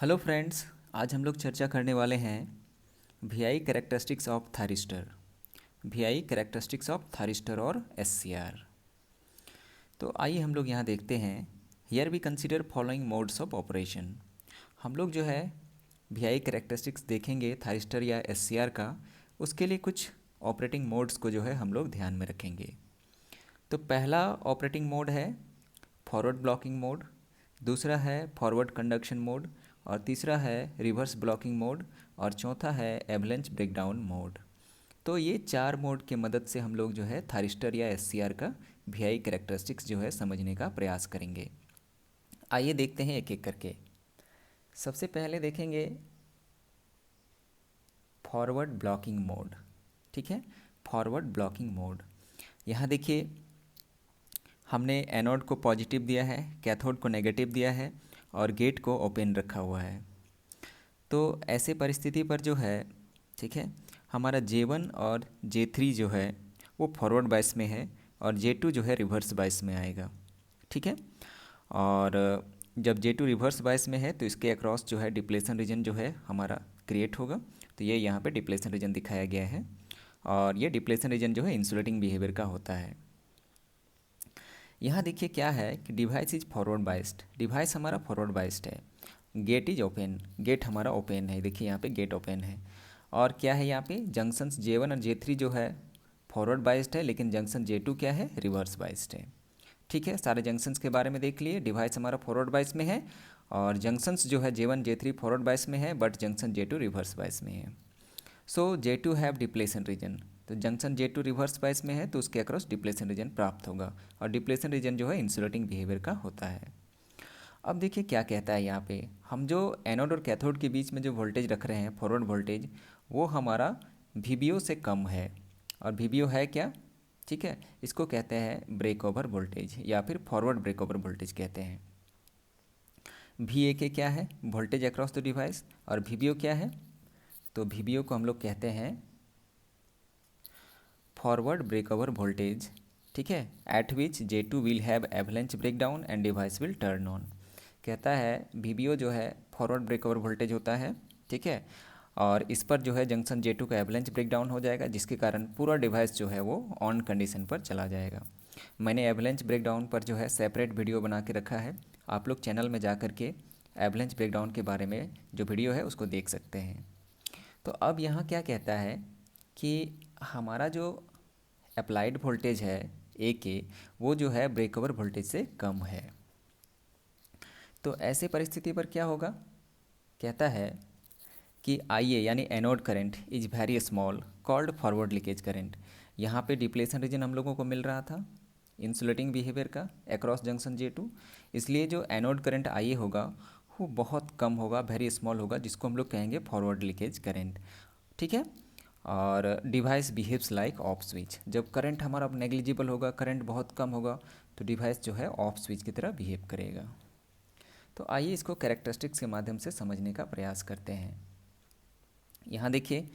Hello friends, आज हम लोग चर्चा करने वाले हैं VI characteristics of thyristor. VI characteristics of thyristor और एससीआर। तो आइए हम लोग यहाँ देखते हैं। Here we consider following modes of operation. हम लोग जो है वीआई कैरेक्टरिस्टिक्स देखेंगे थारिस्टर या एससीआर का। उसके लिए कुछ ऑपरेटिंग मोड्स को जो है हम लोग ध्यान में रखेंगे। तो पहला ऑपरेटिंग मोड है फॉरवर्ड ब्लॉकिंग मोड, दूसरा है फॉरवर्ड कंडक्शन मोड, और तीसरा है रिवर्स ब्लॉकिंग मोड, और चौथा है एवलेंच ब्रेकडाउन मोड। तो ये चार मोड के मदद से हम लोग जो है थारिस्टर या एससीआर का वीआई कैरेक्टरिस्टिक्स जो है समझने का प्रयास करेंगे। आइए देखते हैं एक एक करके। सबसे पहले देखेंगे फॉरवर्ड ब्लॉकिंग मोड। ठीक है, फॉरवर्ड ब्लॉकिंग मोड। यहाँ देखिए, हमने एनोड को पॉजिटिव दिया है, कैथोड को नेगेटिव दिया है, और गेट को ओपन रखा हुआ है। तो ऐसे परिस्थिति पर जो है, ठीक है, हमारा J1 और J3 जो है वो फॉरवर्ड बायस में है, और J2 जो है रिवर्स बायस में आएगा। ठीक है, और जब J2 रिवर्स बायस में है तो इसके अक्रॉस जो है डिप्लेशन रीजन जो है हमारा क्रिएट होगा। तो ये यहाँ पे डिप्लेशन रीजन दिखाया गया है, और ये डिप्लेशन रीजन जो है इंसुलेटिंग बिहेवियर का होता है। यहाँ देखिए क्या है कि device is forward biased. Device हमारा फॉरवर्ड बाइस्ड है। गेट इज ओपन, गेट हमारा ओपन है। देखिए यहाँ पे गेट ओपन है। और क्या है, यहाँ पे जंक्शंस J1 और J3 जो है फॉरवर्ड बाइस्ड है, लेकिन जंक्शन J2 क्या है, रिवर्स बाइस्ड है। ठीक है, सारे जंक्शंस के बारे में देख लिए। डिवाइस हमारा फॉरवर्ड बाइस में है, और जंक्शंस जो है J1 J3 फॉरवर्ड बाइस में है, but junction J2 reverse bias में है। सो J2 हैव डिप्लेशन रीजन। तो जंक्शन J2 रिवर्स बाइस में है तो उसके अक्रॉस डिप्लेशन रीजन प्राप्त होगा, और डिप्लेशन रीजन जो है इंसुलेटिंग बिहेवियर का होता है। अब देखिए क्या कहता है यहाँ पे, हम जो एनोड और कैथोड के बीच में जो वोल्टेज रख रहे हैं फॉरवर्ड वोल्टेज, वो हमारा VBO से कम है। और VBO है क्या, ठीक है, इसको कहते हैं ब्रेक ओवर वोल्टेज, या फिर फॉरवर्ड ब्रेक ओवर वोल्टेज कहते हैं। VA क्या है, वोल्टेज अक्रॉस द डिवाइस, और VBO क्या है, तो VBO को हम लोग कहते हैं फॉरवर्ड ब्रेकओवर वोल्टेज। ठीक है, eight which J2 will have avalanche breakdown and device will turn on. कहता है VBO जो है फॉरवर्ड ब्रेकओवर वोल्टेज होता है। ठीक है, और इस पर जो है जंक्शन J2 का एवलेंच ब्रेकडाउन हो जाएगा, जिसके कारण पूरा डिवाइस जो है वो ऑन कंडीशन पर चला जाएगा। मैंने एवलेंच ब्रेकडाउन पर जो है सेपरेट वीडियो बना के रखा है, आप लोग चैनल में जा कर के एवलेंच ब्रेकडाउन के बारे में जो वीडियो है उसको देख सकते हैं। तो अब यहाँ क्या कहता है कि हमारा जो अप्लाइड वोल्टेज है AK, वो जो है ब्रेकओवर वोल्टेज से कम है। तो ऐसे परिस्थिति पर क्या होगा, कहता है कि IA यानी anode current is very small called forward leakage current. यहाँ पे डिप्लेशन रीजन हम लोगों को मिल रहा था इंसुलेटिंग बिहेवियर का अक्रॉस जंक्शन J2, इसलिए जो एनोड करंट IA होगा वो बहुत कम होगा, वेरी स्मॉल होगा, जिसको हम लोग कहेंगे फॉरवर्ड लीकेज करंट। ठीक है, और device behaves like off switch. जब करंट हमारा नेग्लिजिबल होगा, करंट बहुत कम होगा, तो डिवाइस जो है ऑफ स्विच की तरह बिहेव करेगा। तो आइए इसको कैरेक्टरिस्टिक्स के माध्यम से समझने का प्रयास करते हैं। यहाँ देखिए,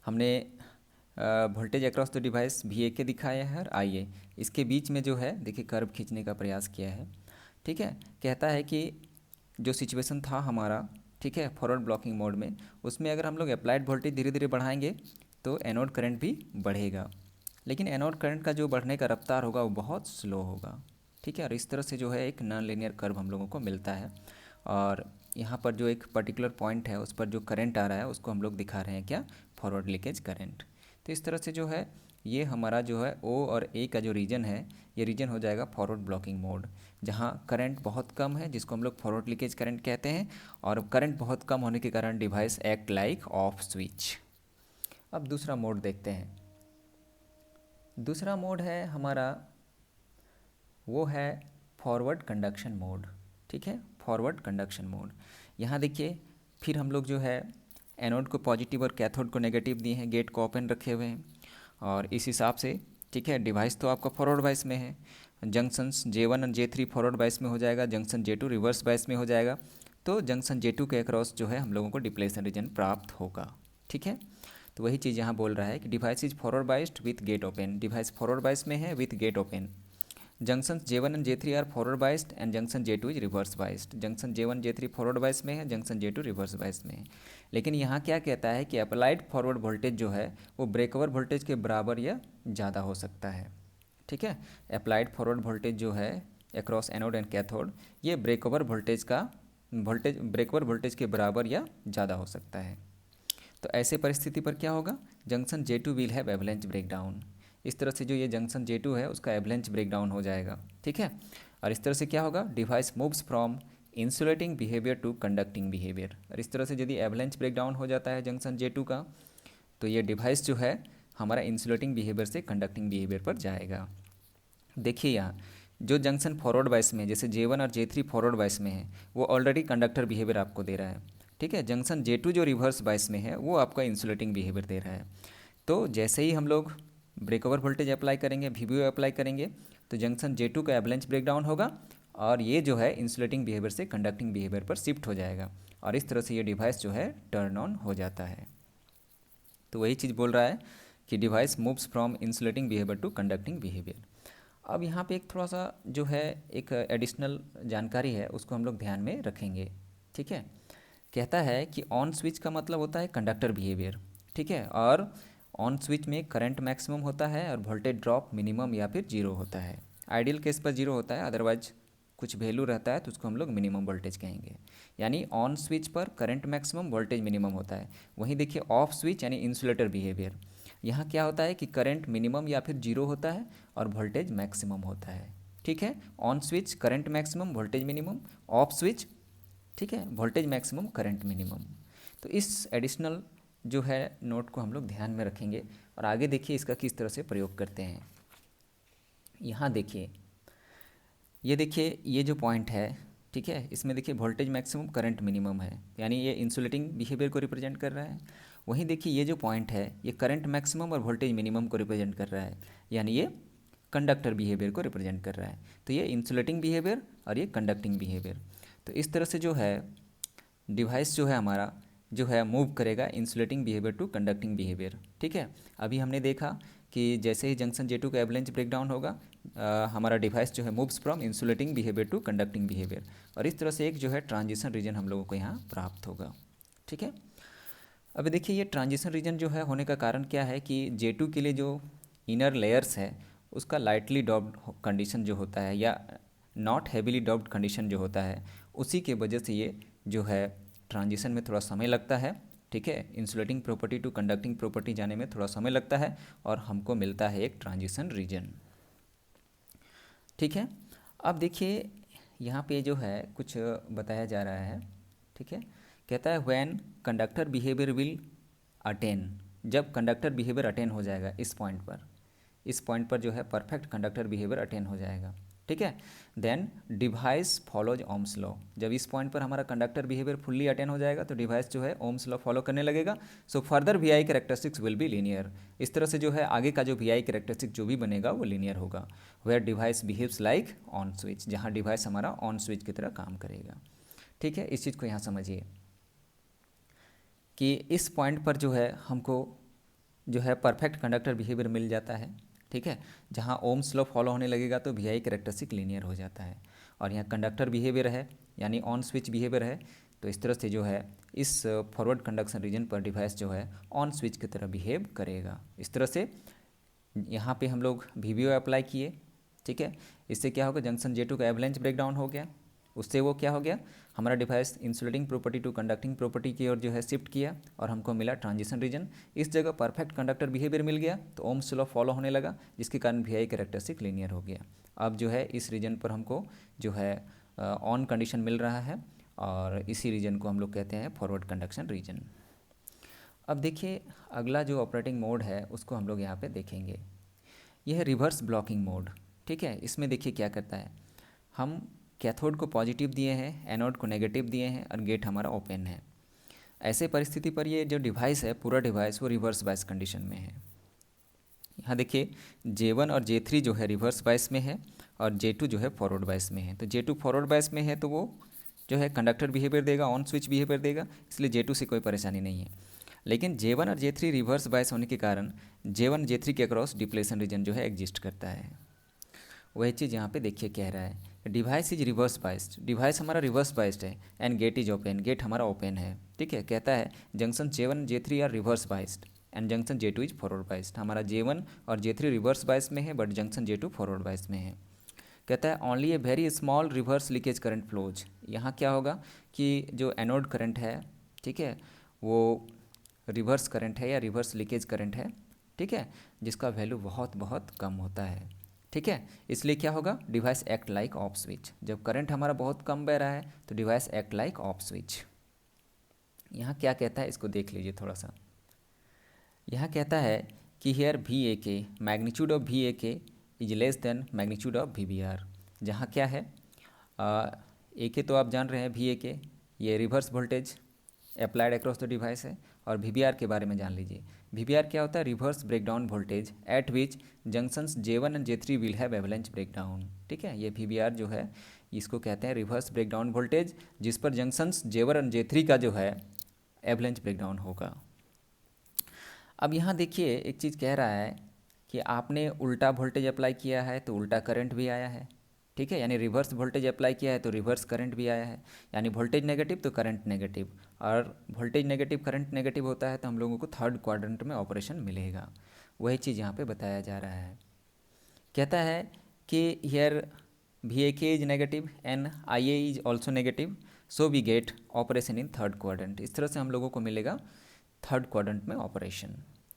हमने voltage across the device VA दिखाया है, और IA इसके बीच में जो है देखिए कर्व खींचने का प्रयास किया है। ठीक है, कहता है कि जो सिचुएशन था हमारा, ठीक है, फॉरवर्ड ब्लॉकिंग मोड में, उसमें अगर हम लोग अप्लाइड वोल्टेज धीरे धीरे बढ़ाएंगे तो एनोड करंट भी बढ़ेगा, लेकिन एनोड करंट का जो बढ़ने का रफ्तार होगा वो बहुत स्लो होगा। ठीक है, और इस तरह से जो है एक नॉन लीनियर कर्व हम लोगों को मिलता है, और यहाँ पर जो एक पर्टिकुलर पॉइंट है उस पर जो करंट आ रहा है उसको हम लोग दिखा रहे हैं क्या, फॉरवर्ड लीकेज करंट। तो इस तरह से जो है ये हमारा जो है O और A का जो रीजन है, ये रीजन हो जाएगा फॉरवर्ड ब्लॉकिंग मोड, जहाँ करंट बहुत कम है, जिसको हम लोग फॉरवर्ड लीकेज करंट कहते हैं, और करंट बहुत कम होने के कारण device act like off switch. अब दूसरा मोड देखते हैं। दूसरा मोड है हमारा, वो है फॉरवर्ड कंडक्शन मोड। ठीक है, फॉरवर्ड कंडक्शन मोड। यहाँ देखिए, फिर हम लोग जो है एनोड को पॉजिटिव और कैथोड को नेगेटिव दिए हैं, गेट को ओपन रखे हुए हैं, और इस हिसाब से, ठीक है, डिवाइस तो आपका फॉरवर्ड बाइस में है, जंक्शंस J1 और J3 फॉरवर्ड बाइस में हो जाएगा, जंक्शन J2 रिवर्स बाइस में हो जाएगा, तो जंक्शन J2 के अक्रॉस जो है हम लोगों को डिप्लेशन रीजन प्राप्त होगा। ठीक है, तो वही चीज़ यहाँ बोल रहा है कि device is forward biased with gate open. Device forward bias में है with gate open. Junction J1 and J3 are forward biased and junction J2 is reverse biased. Junction J1 J3 forward bias में है, junction J2 reverse bias में है। लेकिन यहाँ क्या कहता है कि अप्लाइड फॉरवर्ड वोल्टेज जो है वो ब्रेकओवर वोल्टेज के बराबर या ज़्यादा हो सकता है। ठीक है, अप्लाइड फॉरवर्ड वोल्टेज जो है अक्रॉस एनोड एंड कैथोड, ये ब्रेकओवर वोल्टेज के बराबर या ज़्यादा हो सकता है। तो ऐसे परिस्थिति पर क्या होगा, junction J2 will have avalanche breakdown. इस तरह से जो ये जंक्शन J2 है उसका एवलेंच ब्रेकडाउन हो जाएगा। ठीक है, और इस तरह से क्या होगा, device moves from insulating behaviour to conducting behaviour. और इस तरह से यदि एवलेंच ब्रेकडाउन हो जाता है जंक्शन J2 का, तो ये डिवाइस जो है हमारा इंसुलेटिंग बिहेवियर से कंडक्टिंग बिहेवियर पर जाएगा। देखिए यहाँ जो जंक्शन फॉरवर्ड बाइस में, जैसे J1 और J3 फॉरवर्ड बाइस में है, वो ऑलरेडी कंडक्टर बिहेवियर आपको दे रहा है। ठीक है, जंक्शन J2 जो रिवर्स बाइस में है वो आपका इंसुलेटिंग बिहेवियर दे रहा है। तो जैसे ही हम लोग ब्रेकओवर वोल्टेज अप्लाई करेंगे, VBO अप्लाई करेंगे, तो जंक्शन J2 का एवलेंच ब्रेकडाउन होगा और ये जो है इंसुलेटिंग बिहेवियर से कंडक्टिंग बिहेवियर पर शिफ्ट हो जाएगा और इस तरह से ये डिवाइस जो है टर्न ऑन हो जाता है। तो वही चीज़ बोल रहा है कि device moves from insulating behaviour to conducting behaviour. अब यहाँ पे एक थोड़ा सा जो है एक एडिशनल जानकारी है, उसको हम लोग ध्यान में रखेंगे। ठीक है, कहता है कि ऑन स्विच का मतलब होता है कंडक्टर बिहेवियर। ठीक है, और ऑन स्विच में करंट मैक्सिमम होता है और वोल्टेज ड्रॉप मिनिमम या फिर जीरो होता है। आइडियल केस पर जीरो होता है, अदरवाइज कुछ वैल्यू रहता है तो उसको हम लोग मिनिमम वोल्टेज कहेंगे। यानी ऑन स्विच पर करंट मैक्सिमम, वोल्टेज मिनिमम होता है। वहीं देखिए ऑफ स्विच यानी इंसुलेटर बिहेवियर, यहाँ क्या होता है कि करंट मिनिमम या फिर जीरो होता है और वोल्टेज मैक्सिमम होता है। ठीक है, on switch current maximum, voltage minimum, off switch ठीक है वोल्टेज मैक्सिमम, करंट मिनिमम। तो इस एडिशनल जो है नोट को हम लोग ध्यान में रखेंगे और आगे देखिए इसका किस तरह से प्रयोग करते हैं। यहाँ देखिए, ये देखिए ये जो पॉइंट है, ठीक है, इसमें देखिए वोल्टेज मैक्सिमम, करंट मिनिमम है, यानी ये इंसुलेटिंग बिहेवियर को रिप्रेजेंट कर रहा है। वहीं देखिए ये जो पॉइंट है ये करंट मैक्सिमम और वोल्टेज मिनिमम को रिप्रेजेंट कर रहा है, यानी ये कंडक्टर बिहेवियर को रिप्रेजेंट कर रहा है। तो ये इंसुलेटिंग बिहेवियर और ये कंडक्टिंग बिहेवियर। तो इस तरह से जो है डिवाइस जो है हमारा जो है मूव करेगा insulating behaviour to conducting behaviour. ठीक है, अभी हमने देखा कि जैसे ही जंक्शन J2 का एवलेंच ब्रेकडाउन होगा, हमारा डिवाइस जो है moves from insulating behaviour to conducting behaviour और इस तरह से एक जो है ट्रांजिशन रीजन हम लोगों को यहाँ प्राप्त होगा। ठीक है, अभी देखिए ये ट्रांजिशन रीजन जो है होने का कारण क्या है कि J2 के लिए जो इनर लेयर्स है उसका लाइटली डॉप्ड कंडीशन जो होता है या नॉट हैवीली डॉप्ड कंडीशन जो होता है, उसी के वजह से ये जो है ट्रांजिशन में थोड़ा समय लगता है। ठीक है, insulating property to conducting property जाने में थोड़ा समय लगता है और हमको मिलता है एक ट्रांजिशन रीजन। ठीक है, अब देखिए यहाँ पे जो है कुछ बताया जा रहा है। ठीक है, कहता है when conductor behaviour will attain, जब कंडक्टर बिहेवियर अटेन हो जाएगा इस पॉइंट पर जो है परफेक्ट कंडक्टर बिहेवियर अटेन हो जाएगा। ठीक है, then device follows Ohm's law, जब इस पॉइंट पर हमारा कंडक्टर बिहेवियर फुल्ली अटेन हो जाएगा तो डिवाइस जो है ओम्स लॉ फॉलो करने लगेगा। So further V I characteristics will be linear, इस तरह से जो है आगे का जो वी आई कैरेक्टरिस्टिक जो भी बनेगा वो लीनियर होगा। Where device behaves like on switch, जहाँ डिवाइस हमारा ऑन स्विच की तरह काम करेगा। ठीक है, इस चीज़ को यहाँ समझिए कि इस पॉइंट पर जो है हमको जो है परफेक्ट कंडक्टर बिहेवियर मिल जाता है। ठीक है, जहाँ ओम्स लॉ फॉलो होने लगेगा तो वी आई कैरेक्टरिस्टिक लीनियर हो जाता है और यहाँ कंडक्टर बिहेवियर है यानी ऑन स्विच बिहेवियर है, तो इस तरह से जो है इस फॉरवर्ड कंडक्शन रीजन पर डिवाइस जो है ऑन स्विच की तरह बिहेव करेगा। इस तरह से यहाँ पे हम लोग VBO अप्लाई किए। ठीक है, इससे क्या होगा, जंक्शन J2 का एवलेंच ब्रेकडाउन हो गया, उससे वो क्या हो गया, हमारा device insulating property to conducting property की ओर जो है शिफ्ट किया और हमको मिला ट्रांजिशन रीजन। इस जगह परफेक्ट कंडक्टर बिहेवियर मिल गया तो ओम्स लॉ फॉलो होने लगा, जिसके कारण वी आई कैरेक्टरिस्टिक लीनियर हो गया। अब जो है इस रीजन पर हमको जो है ऑन कंडीशन मिल रहा है और इसी रीजन को हम लोग कहते हैं फॉरवर्ड कंडक्शन रीजन। अब देखिए अगला जो ऑपरेटिंग मोड है उसको हम लोग यहाँ पे देखेंगे, यह है रिवर्स ब्लॉकिंग मोड। ठीक है, इसमें देखिए क्या करता है, हम कैथोड को पॉजिटिव दिए हैं, एनोड को नेगेटिव दिए हैं और गेट हमारा ओपन है। ऐसे परिस्थिति पर ये जो डिवाइस है पूरा डिवाइस वो रिवर्स बायस कंडीशन में है। यहाँ देखिए J1 और J3 जो है रिवर्स बायस में है और J2 जो है फॉरवर्ड बायस में है। तो J2 फॉरवर्ड बायस में है तो वो जो है कंडक्टर बिहेवियर देगा, ऑन स्विच बिहेवियर देगा, इसलिए J2 से कोई परेशानी नहीं है। लेकिन J1 और J3 रिवर्स बायस होने के कारण J1 J3 के अक्रॉस डिप्लेशन रीजन जो है एग्जिस्ट करता है। वही चीज़ यहाँ पे देखिए कह रहा है, device is reverse biased, device हमारा रिवर्स बाइस्ड है, and gate is open, gate हमारा ओपन है। ठीक है, कहता है junction J1 J3 are reverse biased and junction J2 is forward biased, हमारा J1 और J3 रिवर्स बाइस में है but junction J2 forward bias में है। कहता है only a very small reverse leakage current flows, यहाँ क्या होगा कि जो एनोड करंट है, ठीक है, वो रिवर्स करंट है या रिवर्स लीकेज करंट है, ठीक है, जिसका वैल्यू बहुत बहुत कम होता है। ठीक है, इसलिए क्या होगा, device act like off switch, जब करंट हमारा बहुत कम बह रहा है तो device act like off switch. यहाँ क्या कहता है इसको देख लीजिए थोड़ा सा। यहाँ कहता है कि here VAK, magnitude of VAK is less than magnitude of VBR। जहाँ क्या है, AK तो आप जान रहे हैं, VAK ये reverse voltage applied across the device है, और VBR के बारे में जान लीजिए। VBR क्या होता है, reverse breakdown voltage at which junctions J1 and J3 will have avalanche breakdown. ठीक है, ये VBR जो है इसको कहते हैं रिवर्स ब्रेकडाउन वोल्टेज, जिस पर जंक्शंस J1 और J3 का जो है एवलेंच ब्रेकडाउन होगा। अब यहाँ देखिए एक चीज़ कह रहा है कि आपने उल्टा वोल्टेज अप्लाई किया है तो उल्टा करंट भी आया है। ठीक है, यानी रिवर्स वोल्टेज अप्लाई किया है तो रिवर्स करंट भी आया है, यानी वोल्टेज नेगेटिव तो करंट नेगेटिव, और वोल्टेज नेगेटिव करंट नेगेटिव होता है तो हम लोगों को थर्ड क्वाड्रेंट में ऑपरेशन मिलेगा। वही चीज़ यहाँ पे बताया जा रहा है। कहता है कि here VAK is negative and IA is also negative, so we get operation in third quadrant. इस तरह से हम लोगों को मिलेगा थर्ड क्वाड्रेंट में ऑपरेशन।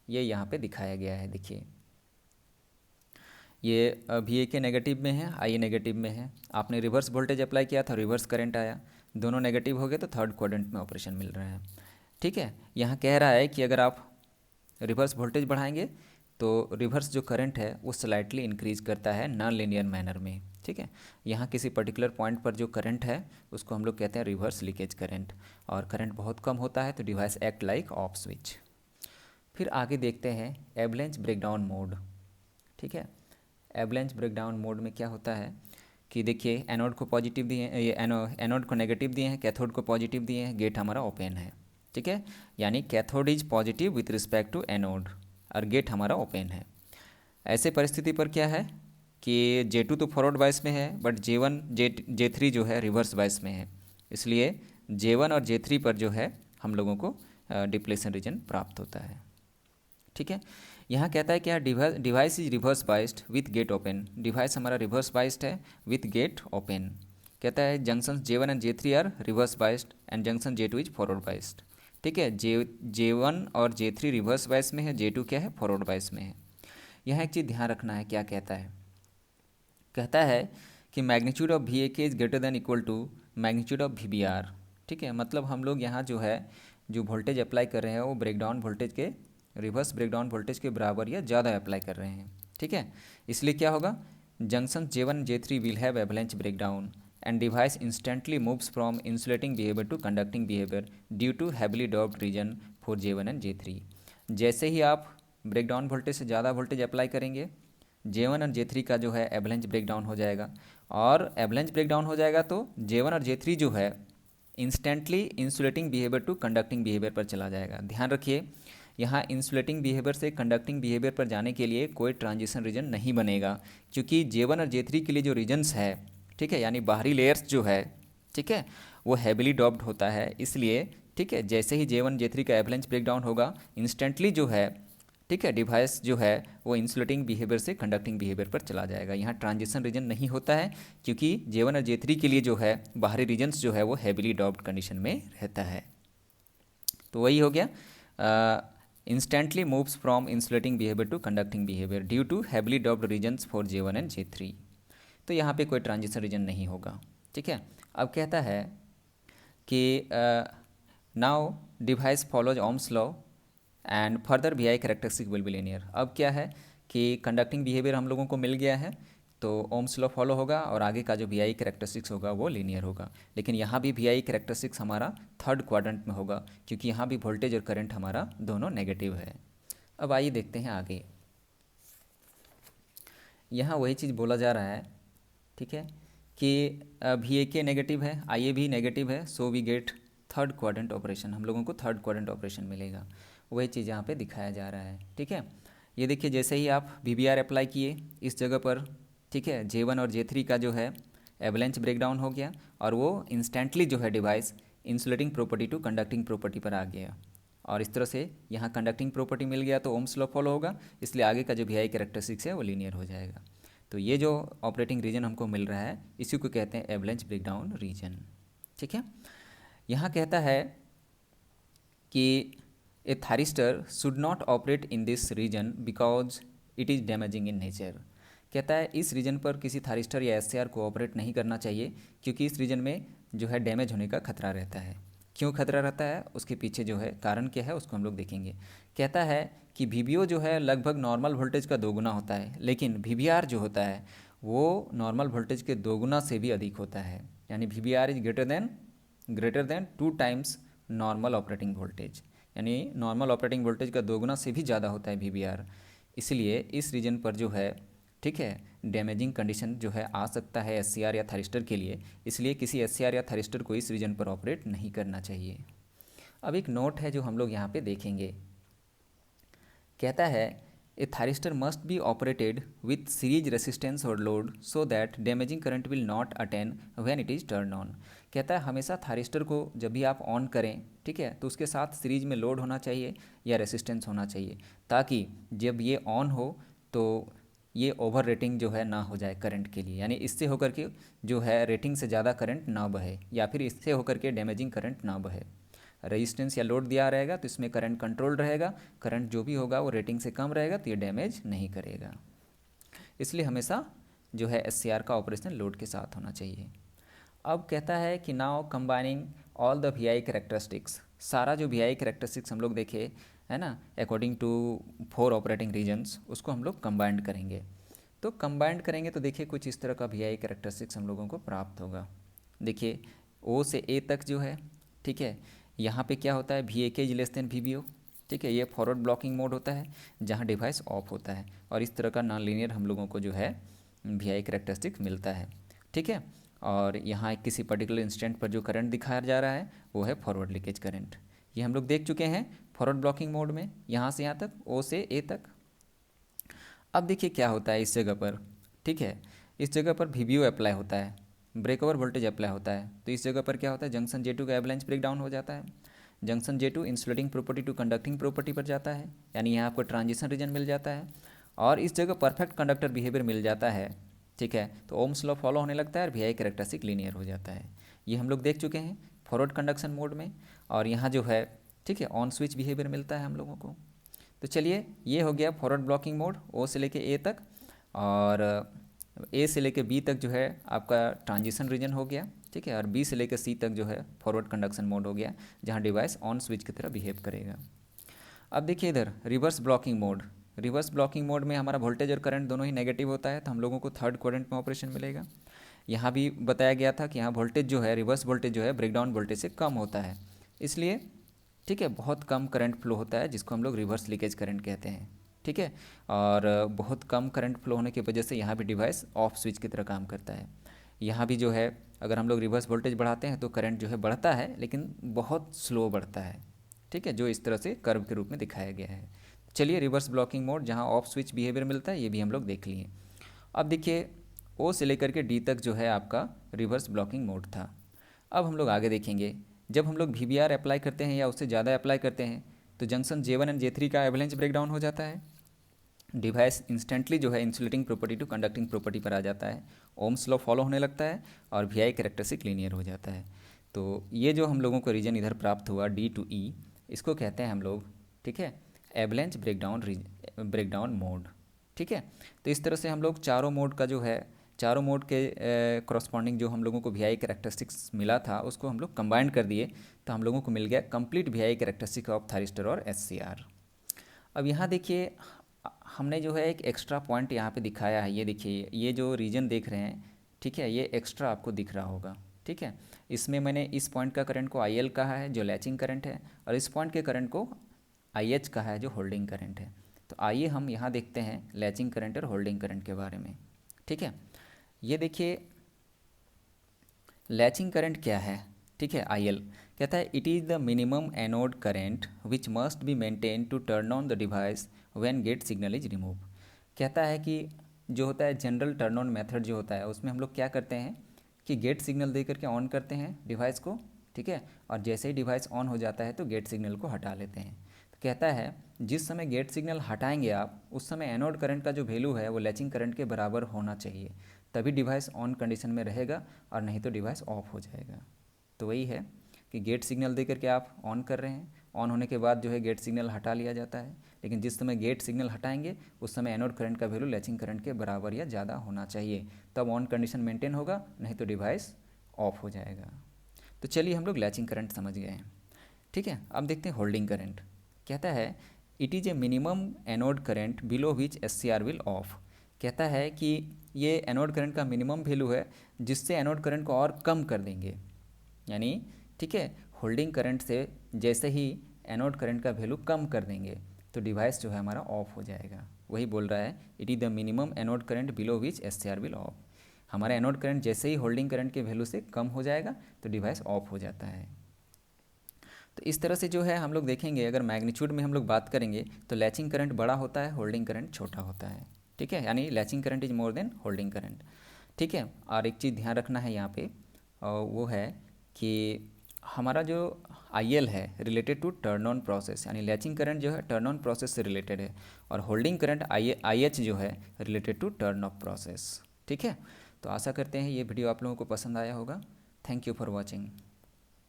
ये यहाँ पे दिखाया गया है, देखिए ये VAK नेगेटिव में है, IA नेगेटिव में है, आपने रिवर्स वोल्टेज अप्लाई किया था, रिवर्स करंट आया, दोनों नेगेटिव हो गए तो थर्ड क्वाड्रेंट में ऑपरेशन मिल रहा है। ठीक है, यहाँ कह रहा है कि अगर आप रिवर्स वोल्टेज बढ़ाएंगे तो रिवर्स जो करंट है वो स्लाइटली इंक्रीज करता है नॉन लीनियर मैनर में। ठीक है, यहाँ किसी पर्टिकुलर पॉइंट पर जो करंट है उसको हम लोग कहते हैं रिवर्स लीकेज करंट, और करंट बहुत कम होता है तो device act like off switch. फिर आगे देखते हैं एवलेंच ब्रेकडाउन मोड। ठीक है, एवलेंच ब्रेकडाउन मोड में क्या होता है कि देखिए एनोड को पॉजिटिव दिए हैं, ये एनोड को नेगेटिव दिए हैं, कैथोड को पॉजिटिव दिए हैं, गेट हमारा ओपन है। ठीक है, यानी cathode is positive with respect to anode और गेट हमारा ओपन है। ऐसे परिस्थिति पर क्या है कि J2 तो फॉरवर्ड बायस में है बट J1 J3 जो है रिवर्स बायस में है, इसलिए J1 और J3 पर जो है हम लोगों को डिप्लेशन रीजन प्राप्त होता है। ठीक है, यहाँ कहता है क्या, device is reverse biased with gate open, device हमारा रिवर्स बाइस्ड है विथ गेट ओपन। कहता है junction J1 and J3 are reverse biased and junction J2 is forward biased. ठीक है, J1 और J3 रिवर्स बाइस में है, J2 क्या है, फॉरवर्ड बाइस में है। यहाँ एक चीज़ ध्यान रखना है, क्या कहता है, कहता है कि magnitude of VAK is greater than equal to magnitude of VBR। ठीक है, मतलब हम लोग यहाँ जो है जो वोल्टेज अप्लाई कर रहे हैं वो ब्रेकडाउन वोल्टेज के, रिवर्स ब्रेकडाउन वोल्टेज के बराबर या ज़्यादा अप्लाई कर रहे हैं। ठीक है, इसलिए क्या होगा, junction J1 J3 will have avalanche breakdown and device instantly moves from insulating behaviour to conducting behaviour due to heavily doped region for J1 and J3। जैसे ही आप ब्रेकडाउन वोल्टेज से ज़्यादा वोल्टेज अप्लाई करेंगे J1 और J3 का जो है avalanche breakdown हो जाएगा, और एवलेंच ब्रेकडाउन हो जाएगा तो J1 और J3 जो है instantly insulating behaviour to conducting behaviour पर चला जाएगा। ध्यान रखिए, यहाँ इंसुलेटिंग बिहेवियर से कंडक्टिंग बिहेवियर पर जाने के लिए कोई ट्रांजिशन रीजन नहीं बनेगा, क्योंकि J1 और J3 के लिए जो रीजन्स है, ठीक है, यानी बाहरी लेयर्स जो है, ठीक है, वो हैविली डॉप्ड होता है, इसलिए ठीक है जैसे ही J1 J3 का एवलेंच ब्रेकडाउन होगा इंस्टेंटली जो है, ठीक है, डिवाइस जो है वो इंसुलेटिंग बिहेवियर से कंडक्टिंग बिहेवियर पर चला जाएगा। यहाँ ट्रांजिशन रीजन नहीं होता है क्योंकि J1 और J3 के लिए जो है बाहरी रीजन्स जो है वो हैविली डॉप्ड कंडीशन में रहता है। तो वही हो गया, instantly moves from insulating behaviour to conducting behaviour due to heavily doped regions for J1 and J3। तो यहाँ पे कोई ट्रांजिशन रीजन नहीं होगा। ठीक है, अब कहता है कि now device follows Ohm's law and further VI characteristic will be linear. अब क्या है कि कंडक्टिंग बिहेवियर हम लोगों को मिल गया है तो ओम्स लॉ फॉलो होगा और आगे का जो VI कैरेक्टरिस्टिक्स होगा वो लीनियर होगा, लेकिन यहाँ भी VI कैरेक्टरिस्टिक्स हमारा थर्ड क्वाड्रेंट में होगा क्योंकि यहाँ भी वोल्टेज और करंट हमारा दोनों नेगेटिव है। अब आइए देखते हैं आगे, यहाँ वही चीज़ बोला जा रहा है, ठीक है, कि VAK नेगेटिव है, IA भी नेगेटिव है, so we get third quadrant operation, हम लोगों को थर्ड क्वाड्रेंट ऑपरेशन मिलेगा। वही चीज़ यहाँ पे दिखाया जा रहा है। ठीक है, ये देखिए जैसे ही आप VBR अप्लाई किए इस जगह पर ठीक है, J1 और J3 का जो है एवलेंच ब्रेकडाउन हो गया और वो इंस्टेंटली जो है device insulating property to conducting property पर आ गया, और इस तरह से यहाँ कंडक्टिंग प्रॉपर्टी मिल गया तो ओम्स लॉ फॉलो होगा, इसलिए आगे का जो भी आई कैरेक्टरिस्टिक्स है वो लीनियर हो जाएगा। तो ये जो ऑपरेटिंग रीजन हमको मिल रहा है इसी को कहते हैं एवलेंच ब्रेकडाउन रीजन। ठीक है, यहाँ कहता है कि a thyristor should not operate in this region because it is damaging in nature. कहता है इस रीजन पर किसी थारिस्टर या एससीआर को ऑपरेट नहीं करना चाहिए क्योंकि इस रीजन में जो है डैमेज होने का खतरा रहता है। क्यों खतरा रहता है, उसके पीछे जो है कारण क्या है उसको हम लोग देखेंगे। कहता है कि वीबीओ जो है लगभग नॉर्मल वोल्टेज का दोगुना होता है, लेकिन वीबीआर जो होता है वो नॉर्मल वोल्टेज के दोगुना से भी अधिक होता है, यानी VBR is greater then 2 times normal operating voltage, यानी नॉर्मल ऑपरेटिंग वोल्टेज का दोगुना से भी ज़्यादा होता है वीबीआर। इसलिए इस रीजन पर जो है, ठीक है, डैमेजिंग कंडीशन जो है आ सकता है एससीआर या थारिस्टर के लिए, इसलिए किसी एससीआर या थारिस्टर को इस रीजन पर ऑपरेट नहीं करना चाहिए। अब एक नोट है जो हम लोग यहाँ पे देखेंगे। कहता है a thyristor must be operated with series resistance और load so that damaging current will not attain when it is turn on. कहता है हमेशा थारिस्टर को जब भी आप ऑन करें, ठीक है, तो उसके साथ सीरीज में लोड होना चाहिए या रेसिस्टेंस होना चाहिए, ताकि जब ये ऑन हो तो ये ओवर रेटिंग जो है ना हो जाए करंट के लिए, यानी इससे होकर के जो है रेटिंग से ज़्यादा करंट ना बहे या फिर इससे होकर के डैमेजिंग करंट ना बहे। रेजिस्टेंस या लोड दिया रहेगा तो इसमें करंट कंट्रोल रहेगा, करंट जो भी होगा वो रेटिंग से कम रहेगा तो ये डैमेज नहीं करेगा। इसलिए हमेशा जो है एससीआर का ऑपरेशन लोड के साथ होना चाहिए। अब कहता है कि now combining all the VI characteristics, सारा जो वीआई कैरेक्टरिस्टिक्स हम लोग देखे है ना अकॉर्डिंग टू 4 ऑपरेटिंग रीजन्स, उसको हम लोग कंबाइंड करेंगे। तो कंबाइंड करेंगे तो देखिए कुछ इस तरह का वीआई कैरेक्टरिस्टिक्स हम लोगों को प्राप्त होगा। देखिए ओ से ए तक जो है, ठीक है, यहाँ पे क्या होता है V A K is less than V B O, ठीक है, ये फॉरवर्ड ब्लॉकिंग मोड होता है जहाँ डिवाइस ऑफ होता है, और इस तरह का नॉन लीनियर हम लोगों को जो है वी आई कैरेक्टरिस्टिक मिलता है। ठीक है, और यहाँ किसी पर्टिकुलर इंस्टेंट पर जो करंट दिखाया जा रहा है वो है फॉरवर्ड लीकेज करंट। ये हम लोग देख चुके हैं फॉरवर्ड ब्लॉकिंग मोड में, यहाँ से यहाँ तक, ओ से ए तक। अब देखिए क्या होता है इस जगह पर, ठीक है, इस जगह पर वीबीओ अप्लाई होता है, ब्रेक ओवर वोल्टेज अप्लाई होता है, तो इस जगह पर क्या होता है जंक्शन J2 का एवलांच ब्रेक डाउन हो जाता है। Junction J2 insulating property to conducting property पर जाता है, यानी यहाँ आपको ट्रांजिशन रीजन मिल जाता है, और इस जगह परफेक्ट कंडक्टर बिहेवियर मिल जाता है। ठीक है, तो ओम्स लॉ फॉलो होने लगता है और वीआई कैरेक्टरिस्टिक लीनियर हो जाता है। ये हम लोग देख चुके हैं फॉरवर्ड कंडक्शन मोड में, और यहाँ जो है, ठीक है, ऑन स्विच बिहेवियर मिलता है हम लोगों को। तो चलिए ये हो गया फॉरवर्ड ब्लॉकिंग मोड ओ से लेके ए तक, और ए से लेके बी तक जो है आपका ट्रांजिशन रीजन हो गया, ठीक है, और बी से लेकर सी तक जो है फॉरवर्ड कंडक्शन मोड हो गया जहाँ डिवाइस ऑन स्विच की तरह बिहेव करेगा। अब देखिए इधर reverse blocking mode, reverse blocking mode में हमारा वोल्टेज और करंट दोनों ही नेगेटिव होता है, तो हम लोगों को थर्ड क्वाड्रेंट में ऑपरेशन मिलेगा। यहाँ भी बताया गया था कि यहाँ वोल्टेज जो है, रिवर्स वोल्टेज जो है ब्रेकडाउन वोल्टेज से कम होता है, इसलिए ठीक है बहुत कम करंट फ्लो होता है जिसको हम लोग रिवर्स लीकेज करंट कहते हैं। ठीक है, और बहुत कम करंट फ्लो होने की वजह से यहाँ भी डिवाइस ऑफ स्विच की तरह काम करता है। यहाँ भी जो है अगर हम लोग रिवर्स वोल्टेज बढ़ाते हैं तो करंट जो है बढ़ता है लेकिन बहुत स्लो बढ़ता है, ठीक है, जो इस तरह से कर्व के रूप में दिखाया गया है। चलिए रिवर्स ब्लॉकिंग मोड जहाँ ऑफ स्विच बिहेवियर मिलता है ये भी हम लोग देख लिए। अब देखिए ओ से लेकर के डी तक जो है आपका रिवर्स ब्लॉकिंग मोड था। अब हम लोग आगे देखेंगे, जब हम लोग VBR अप्लाई करते हैं या उससे ज़्यादा अप्लाई करते हैं तो जंक्शन J1 एंड J3 का एवलेंच ब्रेकडाउन हो जाता है, डिवाइस इंस्टेंटली जो है insulating property to conducting property पर आ जाता है, ओम्स लॉ फॉलो होने लगता है और VI कैरेक्टरिस्टिक लीनियर हो जाता है। तो ये जो हम लोगों को रीजन इधर प्राप्त हुआ D to E, इसको कहते हैं हम लोग, ठीक है, एवलेंच ब्रेकडाउन मोड। ठीक है, तो इस तरह से हम लोग चारों मोड का जो है, चारों मोड के करस्पॉन्डिंग जो हम लोगों को VI कैरेक्टरिस्टिक्स मिला था उसको हम लोग कंबाइन कर दिए, तो हम लोगों को मिल गया complete VI characteristic of thyristor और SCR। अब यहाँ देखिए हमने जो है एक एक्स्ट्रा पॉइंट यहाँ पे दिखाया है, ये देखिए ये जो रीजन देख रहे हैं, ठीक है, ये एक्स्ट्रा आपको दिख रहा होगा। ठीक है, इसमें मैंने इस पॉइंट का करंट को IL कहा है जो लैचिंग करंट है, और इस पॉइंट के करंट को IH कहा है जो होल्डिंग करंट है। तो आइए हम यहाँ देखते हैं लैचिंग करंट और होल्डिंग करंट के बारे में। ठीक है, ये देखिए लैचिंग करंट क्या है, ठीक है, IL कहता है it is the minimum anode current which must be maintain to turn on the device when gate signal is remove. कहता है कि जो होता है जनरल टर्न ऑन मेथड जो होता है, उसमें हम लोग क्या करते हैं कि गेट सिग्नल दे करके ऑन करते हैं डिवाइस को, ठीक है, और जैसे ही डिवाइस ऑन हो जाता है तो गेट सिग्नल को हटा लेते हैं। तो कहता है जिस समय गेट सिग्नल हटाएंगे आप, उस समय एनोड करंट का जो वैल्यू है वो लैचिंग करंट के बराबर होना चाहिए, तभी डिवाइस ऑन कंडीशन में रहेगा, और नहीं तो डिवाइस ऑफ हो जाएगा। तो वही है कि गेट सिग्नल दे करके आप ऑन कर रहे हैं, ऑन होने के बाद जो है गेट सिग्नल हटा लिया जाता है, लेकिन जिस समय गेट सिग्नल हटाएंगे उस समय एनोड करंट का वैल्यू लैचिंग करंट के बराबर या ज़्यादा होना चाहिए, तब ऑन कंडीशन मेंटेन होगा, नहीं तो डिवाइस ऑफ हो जाएगा। तो चलिए हम लोग लैचिंग करंट समझ गए हैं, ठीक है। अब देखते हैं होल्डिंग करंट। कहता है it is a minimum anode current below which SCR will of. कहता है कि ये एनोड करंट का मिनिमम वैल्यू है जिससे एनोड करंट को और कम कर देंगे, यानी ठीक है, होल्डिंग करंट से जैसे ही एनोड करंट का वैल्यू कम कर देंगे तो डिवाइस जो है हमारा ऑफ हो जाएगा। वही बोल रहा है it is the minimum anode current below which SCR will of. हमारा एनोड करंट जैसे ही होल्डिंग करंट के वैल्यू से कम हो जाएगा तो डिवाइस ऑफ हो जाता है। तो इस तरह से जो है हम लोग देखेंगे, अगर मैग्नीट्यूड में हम लोग बात करेंगे तो लैचिंग करंट बड़ा होता है, होल्डिंग करंट छोटा होता है, ठीक है, यानी latching current is more than holding current, ठीक है। और एक चीज़ ध्यान रखना है यहाँ पे, और वो है कि हमारा जो IL है related to turn on process, यानी लैचिंग करंट जो है टर्न ऑन प्रोसेस से रिलेटेड है, और होल्डिंग करंट IH जो है related to turn off process, ठीक है। तो आशा करते हैं ये वीडियो आप लोगों को पसंद आया होगा। Thank you for watching.